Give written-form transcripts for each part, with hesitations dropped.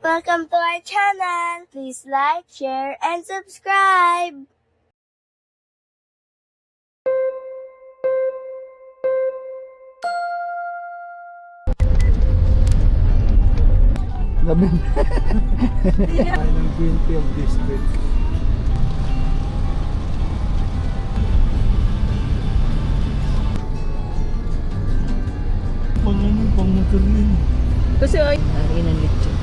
Welcome to our channel. Please like, share, and subscribe. Labi. Ng Greenfield District. Pang motor yun. Kasi ay, yun ang lechon.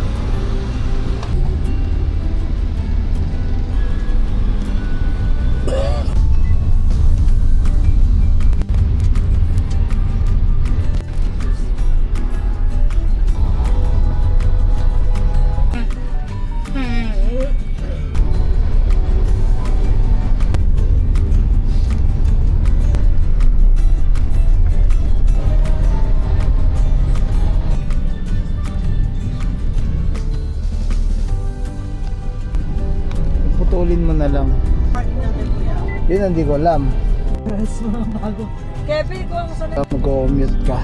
Putulin mo na lang. Yun hindi ko alam. Yes, mga bago. Kevin, kuha ko sa Mag-commute ka.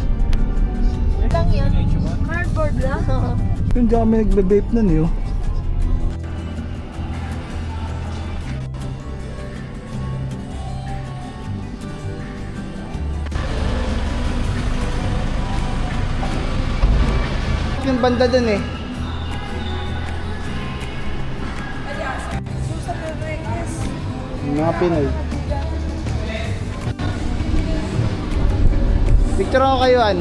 lang yan. Cardboard lang. Yung dyan kami nagbe-vape nun yun. Yung banda dun eh. Yung mga Pinoy. Picture ako kayo, An.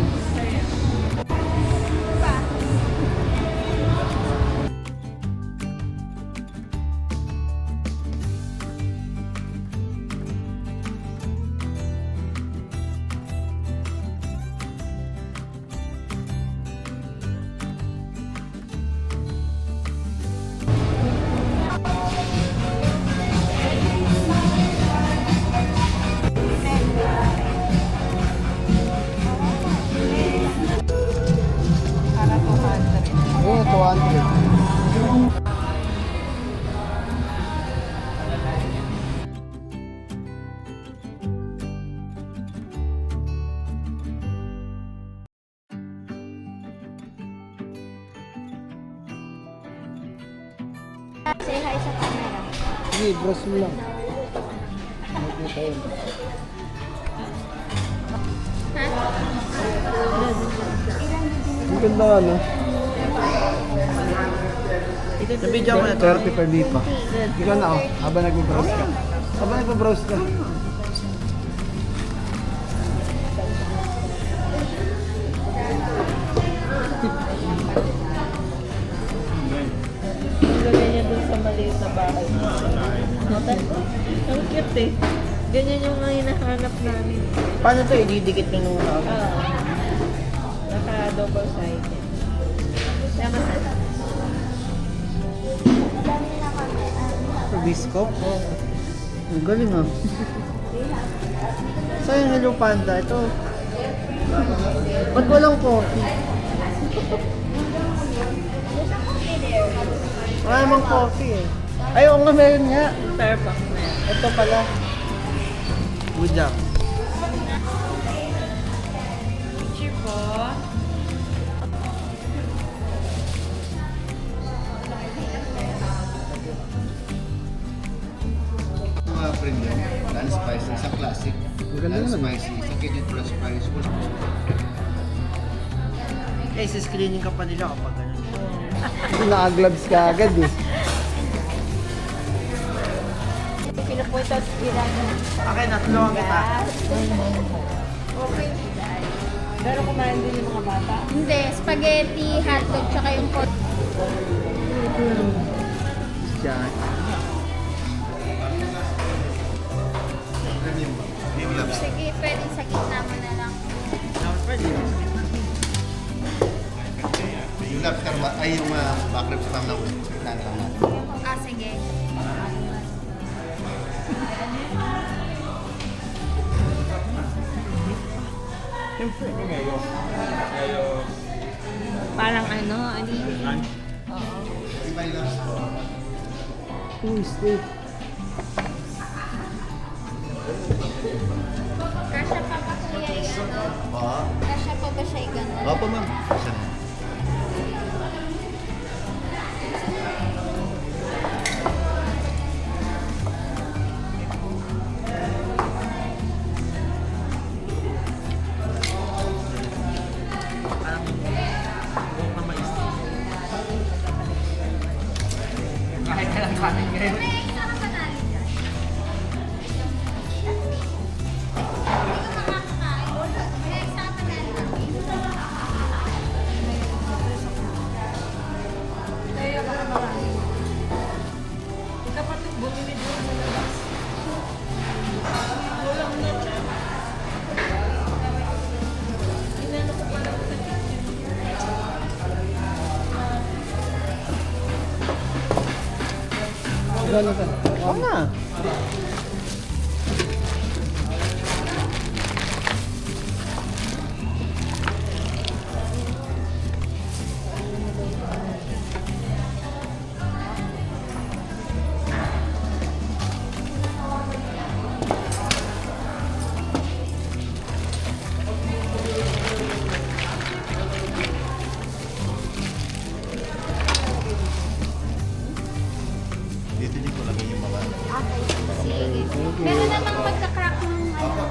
Oo, 200. Say hi sa camera. Sige, brush mo lang. Nakikita yun. Ang ganda ano? Nabidyo mo na ito. 35 lipa. Ikaw na oh, habang nag-browse ka. Habang nag-browse ka. Ilagay niya dun sa maliit na bahay. Ang cute eh. Ganyan yung mga hinahanap namin. Paano to? Ididikit nyo nung ako? Naka-double sided. Tama sa Bisco? Ang galing ah. Saan yung Hello Panda? Ito. Ba't walang coffee? Wala namang coffee eh. Ay, oo nga, meron nga. Starbucks na yan. Ito pala. Good job. Picture po. Mga premium, non-spicy, sa classic, Maganda naman. non-spicy, sa kidney plus spicy. Eh, screening ka pa nila kapag ganun. Naka-gloves ka agad eh. Pinapunta sa ginagawa. Okay, natulungan kita. Okay. Pero kumain din yung mga bata. Hindi, spaghetti, hotdog, tsaka yung pot. Diyan. Sige, pwede sa gitna mo na lang. Pwede. Yung lobster, ay yung back ribs pa lang natin. Ah, sige. Parang ano, Oo. Iba yung lobster. Steak. Kasha pa ba kuya yung ano? Kasha pa ba siya yung gano'n? Opo ma'am. Isa na. kanin ngayon. Jonathan. Oo na. Dito din ko lang yung mga Okay, sige. Meron namang magka-crack ng ano.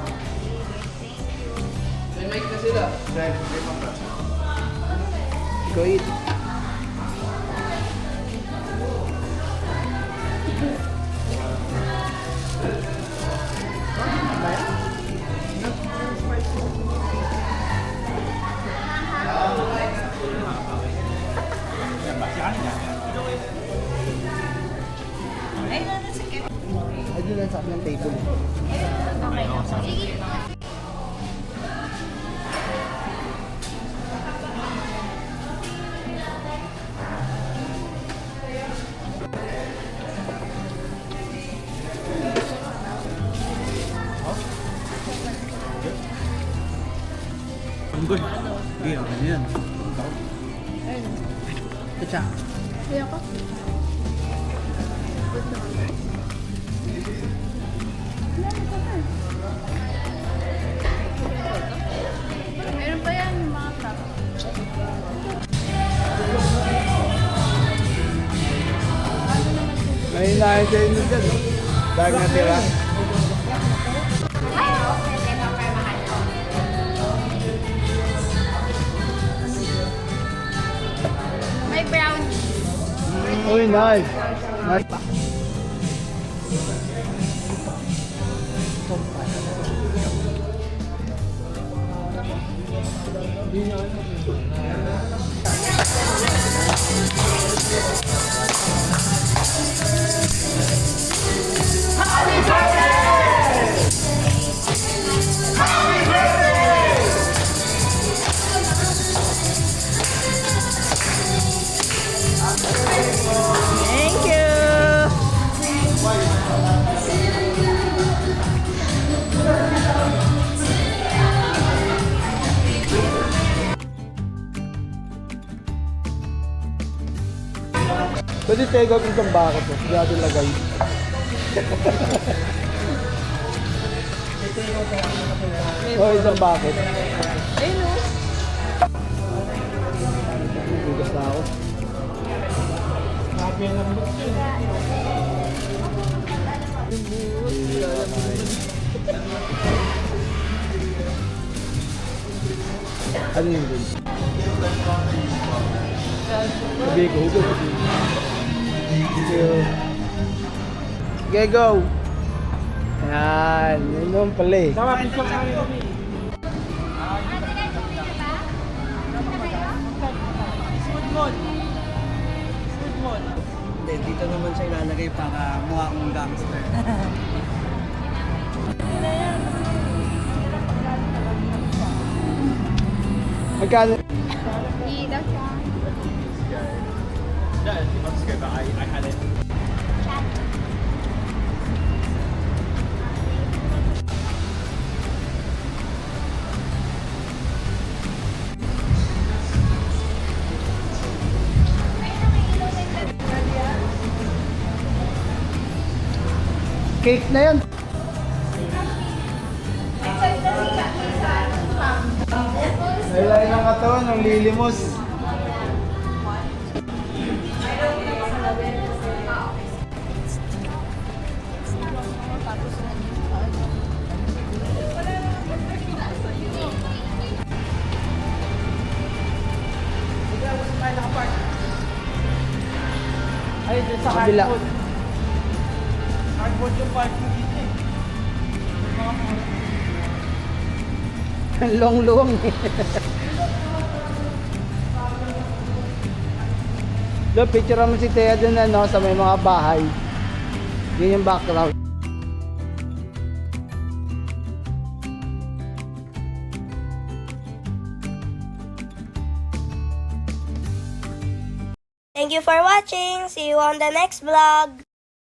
Go eat. Ay, doon lang sa akin ng table. Ang good. Hindi, ano yan. Katsa. Meron pa yan yung mga crack. May na-enjoy nyo dyan. Dahil natira. May brownies. Uy, nice. Nice. Thank you! Pwede tayo gawin itong bakit mo. Sigado lagay. Oh, isang bakit. Ayun o. Bigas na ako. Happy ang lambot yun. Ano yun dun? Sabi ko, hugot. Thank you. Sige, go! Yan, yun naman pala eh. Hindi, dito naman siya ilalagay para mukha akong gangster. Magkano? Hindi daw siya. Cake na yan. Nalay ng katawan, ang lilimos. Ay, dyan sa Kabila. hardwood. Ang long-long eh. Doon, picture mo si Thea doon sa may mga bahay. Yun yung background. Thank you for watching. See you on the next vlog.